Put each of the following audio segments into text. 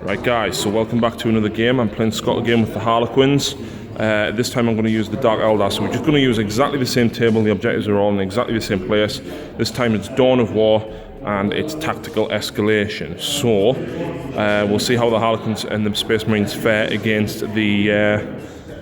Right guys, so welcome back to another game. I'm playing Scott again with the Harlequins. This time I'm going to use the Dark Eldar, so we're just going to use exactly the same table. The objectives are all in exactly the same place. This time it's Dawn of War and it's Tactical Escalation. So we'll see how the Harlequins and the Space Marines fare against the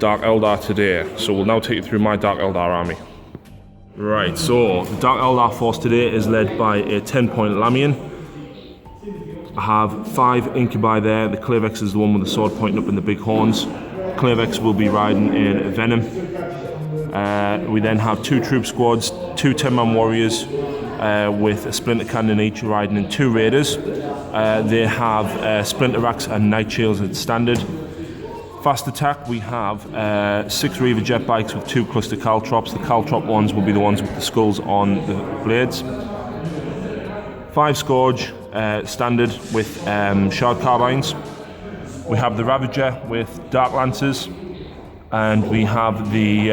Dark Eldar today. So we'll now take you through my Dark Eldar army. Right, so the Dark Eldar force today is led by a 10-point Lamian. I have 5 incubi there. The Clavex is the one with the sword pointing up in the big horns. Clavex will be riding in Venom. We then have 2 troop squads, 2 10-man warriors with a splinter cannon each riding in 2 raiders. They have splinter racks and night shields at standard. Fast attack, we have 6 Reaver jet bikes with 2 cluster caltrops. The caltrop ones will be the ones with the skulls on the blades. 5 Scourge, standard with shard carbines. We have the Ravager with Dark Lancers, and we have the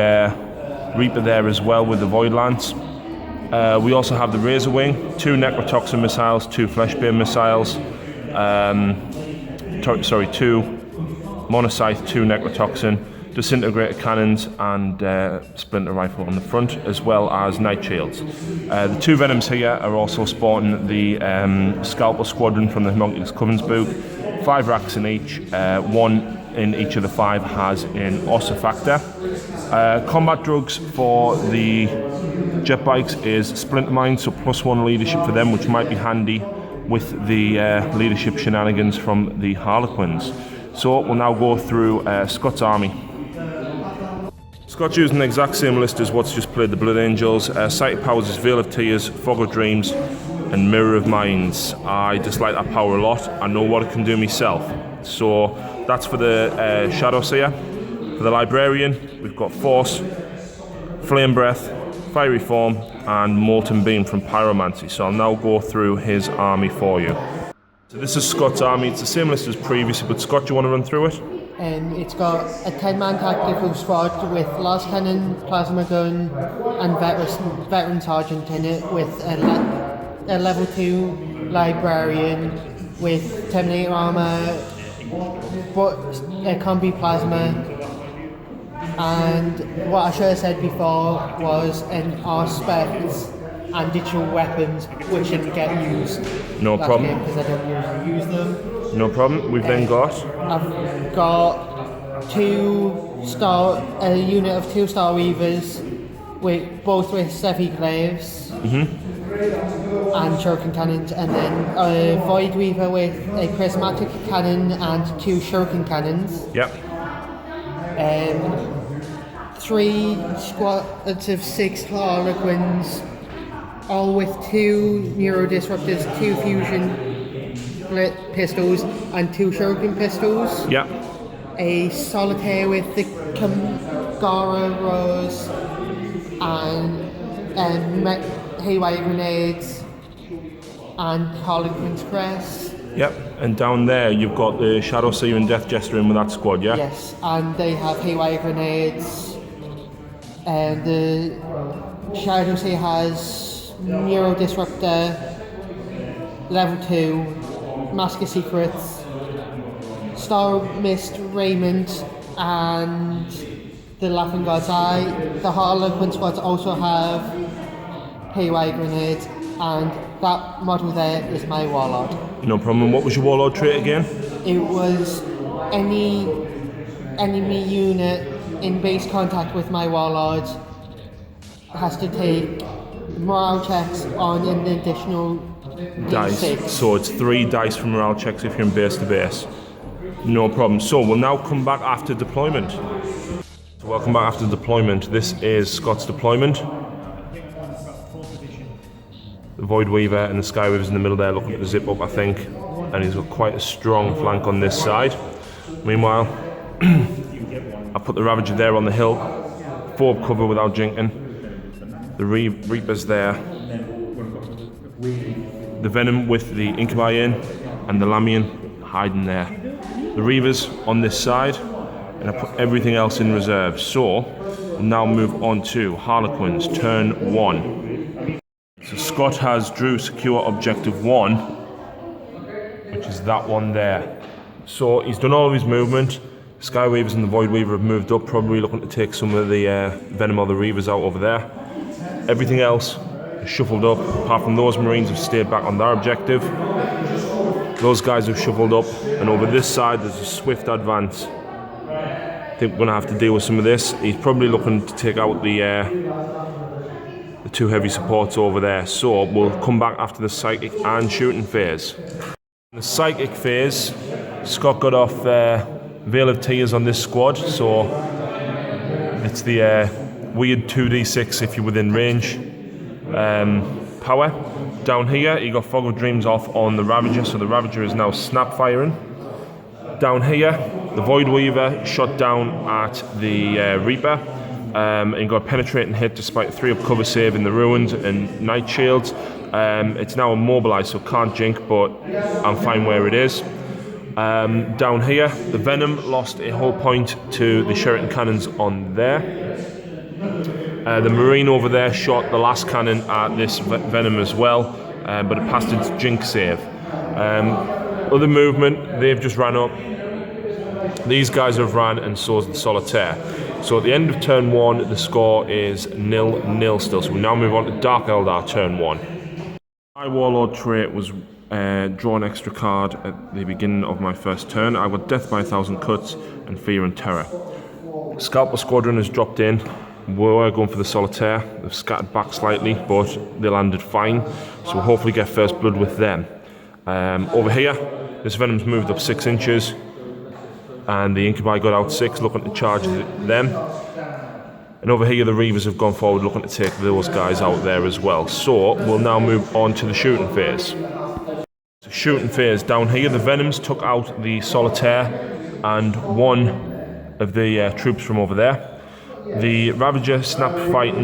Reaper there as well with the Void Lance. We also have the Razor Wing, 2 Necrotoxin missiles, 2 Fleshbane missiles, 2 Monocyte, 2 Necrotoxin, disintegrator cannons and splinter rifle on the front, as well as night shields. The 2 Venoms here are also sporting the Scalper Squadron from the Homunculus Coven's book. 5 racks in each, 1 in each of the 5 has an Ossa factor. Combat drugs for the jet bikes is splinter mines, so +1 leadership for them, which might be handy with the leadership shenanigans from the Harlequins. So we'll now go through Scott's army. Scott's using the exact same list as what's just played, the Blood Angels. Sight of Powers is Veil of Tears, Fog of Dreams and Mirror of Minds. I dislike that power a lot. I know what it can do myself. So that's for the Shadow Seer. For the Librarian, we've got Force, Flame Breath, Fiery Form and Molten Beam from Pyromancy. So I'll now go through his army for you. So this is Scott's army. It's the same list as previously, but Scott, do you want to run through it? It's got a 10-man tactical squad with Las Cannon, Plasma Gun and veteran Sergeant in it, with a level 2 Librarian with Terminator armor, but a combi Plasma, and what I should have said before was an R-Specs and digital weapons, which didn't get used. No problem. Because I don't usually use them. No problem. We've then got... I've got a unit of 2 Star Reavers, both with Sevi Glaives and Shuriken cannons, and then a Void Weaver with a Prismatic cannon and 2 Shuriken cannons. Yep. 3 squads of 6 Harlequins, all with 2 Neuro Disruptors, 2 Fusion pistols and 2 Shuriken pistols. Yeah. A Solitaire with the Kangara Rose and Haywire Grenades and Harlequin's Crest. Yep, and down there you've got the Shadow Seer and Death Jester in with that squad, yeah? Yes, and they have Haywire Grenades, and the Shadow Seer has Neuro Disruptor, level 2, Mask of Secrets, Star Mist Raiment and the Laughing God's Eye. The Harlequin squads also have Haywire Grenades, and that model there is my Warlord. No problem. What was your Warlord trait again? It was any enemy unit in base contact with my Warlord has to take morale checks on an additional dice. D6. So it's 3 dice for morale checks if you're in base to base. No problem. So we'll now come back after deployment. So welcome back after deployment. This is Scott's deployment. The Void Weaver and the Sky Weaver's in the middle there looking at the zip up, I think. And he's got quite a strong flank on this side. Meanwhile, I put the Ravager there on the hill. 4 cover without jinking. The Reaper's there. The Venom with the Incubi in, and the Lamian hiding there. The Reavers on this side, and I put everything else in reserve. So, we'll now move on to Harlequins, turn 1. So Scott has drew secure objective 1, which is that one there. So he's done all of his movement. Skyweavers and the Voidweaver have moved up, probably looking to take some of the Venom or the Reavers out over there. Everything else is shuffled up, apart from those Marines have stayed back on their objective. Those guys have shuffled up, and over this side there's a swift advance. I think we're going to have to deal with some of this. He's probably looking to take out the two heavy supports over there. So we'll come back after the psychic and shooting phase. In the psychic phase, Scott got off Veil of Tears on this squad, so it's the weird 2d6 if you're within range power. Down here, he got Fog of Dreams off on the Ravager, so the Ravager is now snap firing. Down here, the Voidweaver shot down at the Reaper and got a penetrating hit despite a 3-up cover save in the Ruins and Night Shields. It's now immobilized, so can't jink, but I'm fine where it is. Down here, the Venom lost a whole point to the Sheraton cannons on there. The Marine over there shot the last cannon at this Venom as well, but it passed its jink save. Other movement, they've just ran up. These guys have ran, and so has the Solitaire. So at the end of turn 1, the score is 0-0 still. So we now move on to Dark Eldar turn 1. My Warlord trait was draw an extra card at the beginning of my first turn. I got Death by 1,000 Cuts and Fear and Terror. Scalper Squadron has dropped in. We're going for the Solitaire. They've scattered back slightly, but they landed fine. So we'll hopefully get first blood with them. Over here, this Venom's moved up 6 inches. And the Incubi got out 6, looking to charge them. And over here, the Reavers have gone forward, looking to take those guys out there as well. So we'll now move on to the shooting phase. So shooting phase. Down here, the Venoms took out the Solitaire and one of the troops from over there. The Ravager fired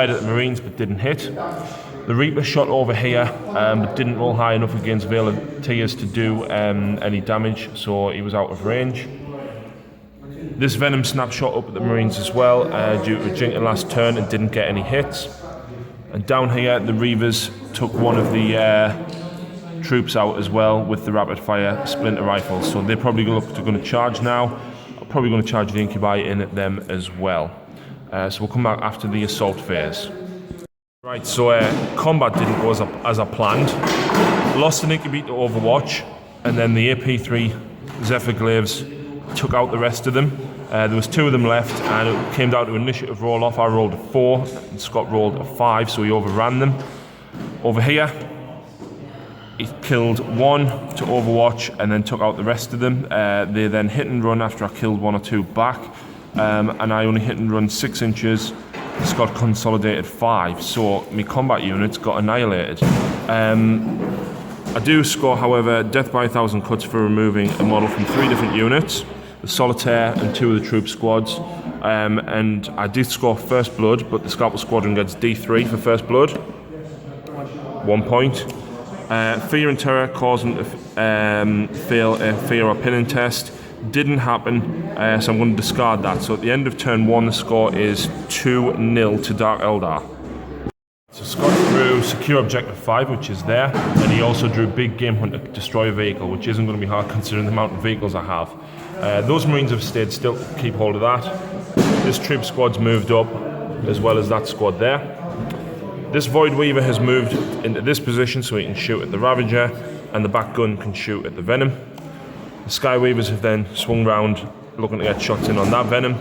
at the Marines but didn't hit. The Reaper shot over here but didn't roll high enough against Veil of Tears to do any damage, so he was out of range. This Venom snapshot up at the Marines as well due to a jinking last turn and didn't get any hits. And down here, the Reavers took one of the troops out as well with the rapid fire splinter rifles, so they're probably going to charge now. Probably going to charge the Incubi in at them as well. So we'll come back after the assault phase. Right, so combat didn't go as I planned. Lost an Incubi to Overwatch, and then the AP3 Zephyr Glaives took out the rest of them. There was 2 of them left, and it came down to initiative roll off. I rolled a 4, and Scott rolled a 5, so he overran them. Over here, he killed 1 to Overwatch and then took out the rest of them. They then hit and run after I killed 1 or 2 back, and I only hit and run 6 inches. Scott consolidated 5, so my combat units got annihilated. I do score, however, Death by 1,000 Cuts for removing a model from 3 different units, the Solitaire and 2 of the troop squads. And I did score first blood, but the Scalper Squadron gets D3 for first blood, 1 point. Fear and Terror causing to fail a fear or pinning test didn't happen, so I'm going to discard that. So at the end of turn 1, the score is 2-0 to Dark Eldar. So Scott drew Secure Objective 5, which is there, and he also drew Big Game Hunter Destroy a Vehicle, which isn't going to be hard considering the amount of vehicles I have. Those Marines have stayed still to keep hold of that. This troop squad's moved up, as well as that squad there. This Voidweaver has moved into this position so he can shoot at the Ravager, and the back gun can shoot at the Venom. The Skyweavers have then swung round, looking to get shots in on that Venom,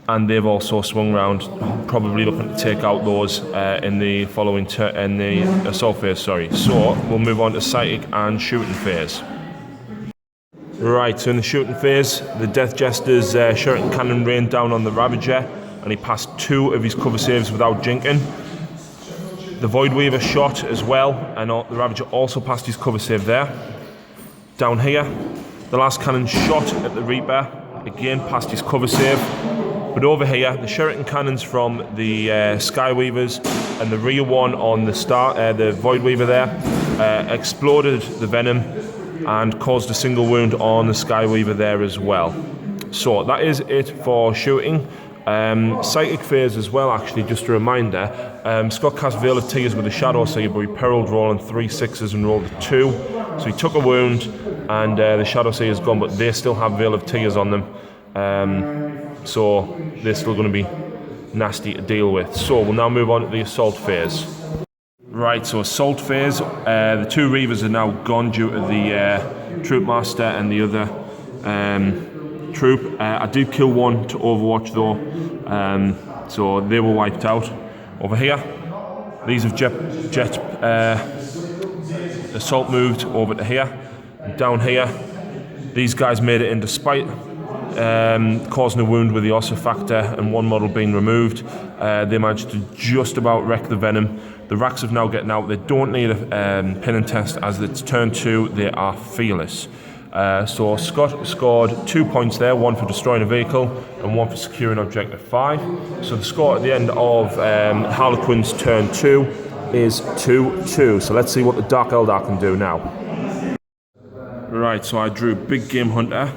and they've also swung round, probably looking to take out those in the following in the assault phase. Sorry. So we'll move on to Psychic and shooting phase. Right, so in the shooting phase, the Death Jester's Sheraton cannon rained down on the Ravager, and he passed 2 of his cover saves without jinking. The Voidweaver shot as well, and the Ravager also passed his cover save there. Down here, the last cannon shot at the Reaper, again passed his cover save. But over here, the Sheraton cannons from the Skyweavers and the rear one on the Voidweaver there exploded the Venom and caused a single wound on the Skyweaver there as well. So that is it for shooting. Psychic phase as well, actually, just a reminder. Scott cast Veil of Tears with a Shadow Saber. He perilled rolling 3 6s and rolled a 2. So he took a wound, and the Shadow Sea is gone, but they still have Veil of Tears on them. So they're still going to be nasty to deal with. So we'll now move on to the Assault phase. Right, so Assault phase. The two Reavers are now gone due to the Troop Master and the other troop. I did kill one to Overwatch though, so they were wiped out. Over here, these have jet Assault moved over to here. Down here, these guys made it in despite causing a wound with the Ossa factor and one model being removed. They managed to just about wreck the Venom. The Racks have now getting out. They don't need a pin and test as it's turn 2. They are fearless. So Scott scored 2 points there, one for destroying a vehicle and one for securing objective 5. So the score at the end of Harlequins turn 2 is 2-2. So let's see what the Dark Eldar can do now. Right, so I drew Big Game Hunter.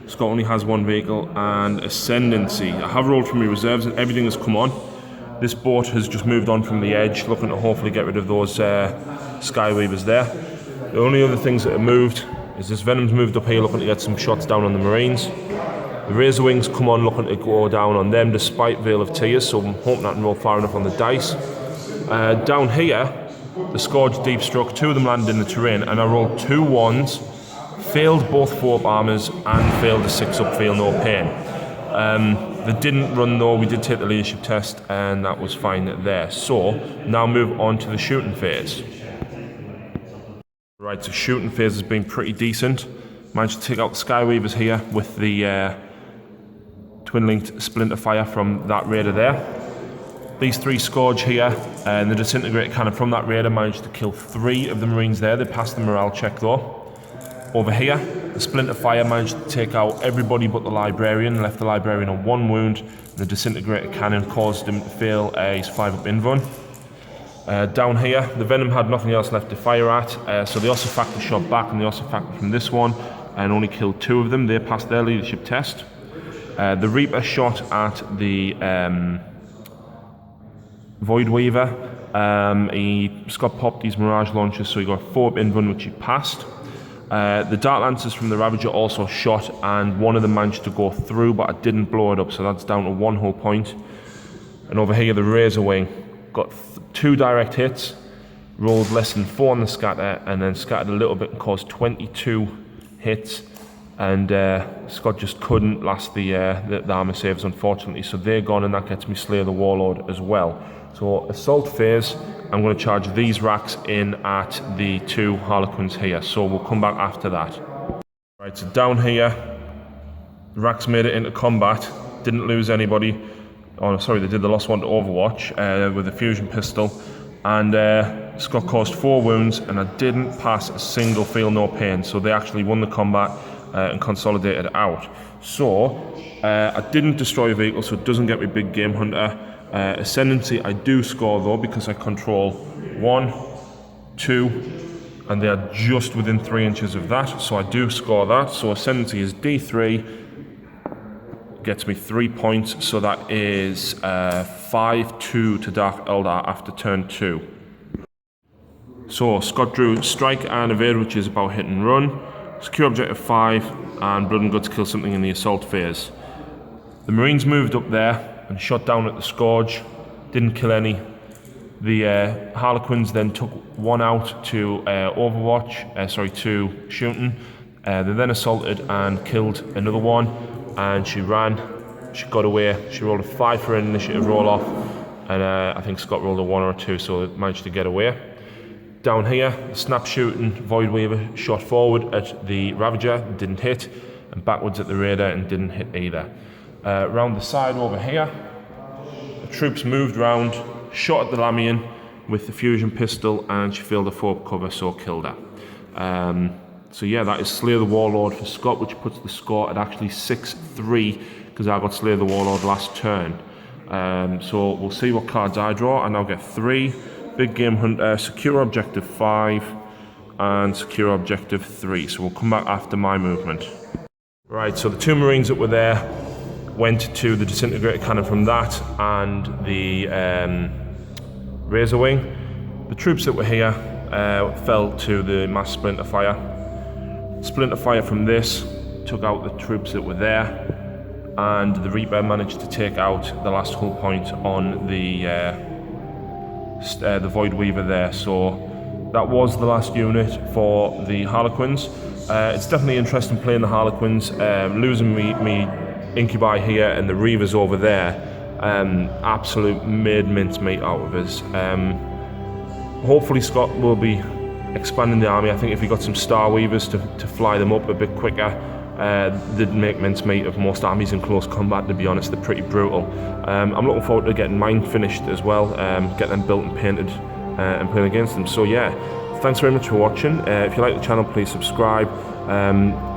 Scott only has one vehicle and Ascendancy. I have rolled from my reserves and everything has come on. This boat has just moved on from the edge, looking to hopefully get rid of those Skyweavers there. The only other things that have moved is this Venom's moved up here looking to get some shots down on the Marines. The Razor Wings come on looking to go down on them despite Veil of Tears, so I'm hoping I can roll far enough on the dice. Down here, the Scourge Deep Struck, 2 of them landed in the terrain and I rolled 2 1s. Failed both 4-up armors and failed a 6-up Feel No Pain. They didn't run though, we did take the leadership test and that was fine there. So, now move on to the shooting phase. Right, so shooting phase has been pretty decent. Managed to take out the Skyweavers here with the twin-linked Splinter Fire from that Raider there. These 3 Scourge here and the Disintegrator Cannon from that Raider managed to kill 3 of the Marines there. They passed the morale check though. Over here, the Splinter Fire managed to take out everybody but the Librarian, left the Librarian on 1 wound. The Disintegrator Cannon caused him to fail his 5-up invuln. Down here, the Venom had nothing else left to fire at, so the Ossa Factor shot back, and the Ossa Factor from this one, and only killed 2 of them. They passed their leadership test. The Reaper shot at the Void Weaver. Scott popped these Mirage launchers, so he got a 4-up invuln, which he passed. The Dark Lancers from the Ravager also shot, and one of them managed to go through, but I didn't blow it up, so that's down to 1 whole point. And over here, the Razor Wing got 2 direct hits, rolled less than 4 on the scatter, and then scattered a little bit and caused 22 hits. And Scott just couldn't last the armor saves, unfortunately, so they're gone, and that gets me Slayer the Warlord as well. So Assault phase, I'm going to charge these Racks in at the 2 Harlequins here, so we'll come back after that. Right, so down here, the Racks made it into combat, didn't lose anybody. Oh, sorry, they did. They lost one to Overwatch with a fusion pistol, and Scott caused 4 wounds, and I didn't pass a single Feel No Pain, so they actually won the combat and consolidated out. So I didn't destroy a vehicle, so it doesn't get me Big Game Hunter. Ascendancy I do score though, because I control 1, 2, and they are just within 3 inches of that, so I do score that. So Ascendancy is D3, gets me 3 points, so that is 5-2 to Dark Eldar after turn 2. So Scott drew Strike and Evade, which is about hit and run, secure objective 5, and Blood and Guts kill something in the Assault phase. The Marines moved up there and shot down at the Scourge, didn't kill any. The Harlequins then took 1 out to to shooting. They then assaulted and killed another one, and she ran, she got away. She rolled a 5 for an initiative roll off, and I think Scott rolled a 1 or a 2, so it managed to get away. Down here, the snap shooting Void Weaver shot forward at the Ravager, didn't hit, and backwards at the Raider and didn't hit either. Round the side over here, the troops moved round, shot at the Lamian with the fusion pistol, and she failed a 4-up cover, so killed her. So yeah, that is Slayer the Warlord for Scott, which puts the score at actually 6-3, because I got Slayer the Warlord last turn. So we'll see what cards I draw. I now get 3, Big Game Hunter, Secure Objective 5, and Secure Objective 3. So we'll come back after my movement. Right, so the 2 Marines that were there went to the Disintegrator Cannon from that and the Razor Wing. The troops that were here fell to the mass splinter fire. Splinter fire from this took out the troops that were there, and the Reaper managed to take out the last hull point on the Void Weaver there. So that was the last unit for the Harlequins. It's definitely interesting playing the Harlequins. Losing me Incubi here and the Reavers over there, absolute made mincemeat out of us. Hopefully Scott will be expanding the army. I think if he got some Star Weavers to fly them up a bit quicker, they'd make mincemeat of most armies in close combat. To be honest, they're pretty brutal. I'm looking forward to getting mine finished as well, get them built and painted and playing against them. So yeah, thanks very much for watching. If you like the channel, please subscribe.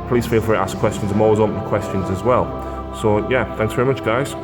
Please feel free to ask questions. I'm always open to questions as well. So yeah, thanks very much, guys.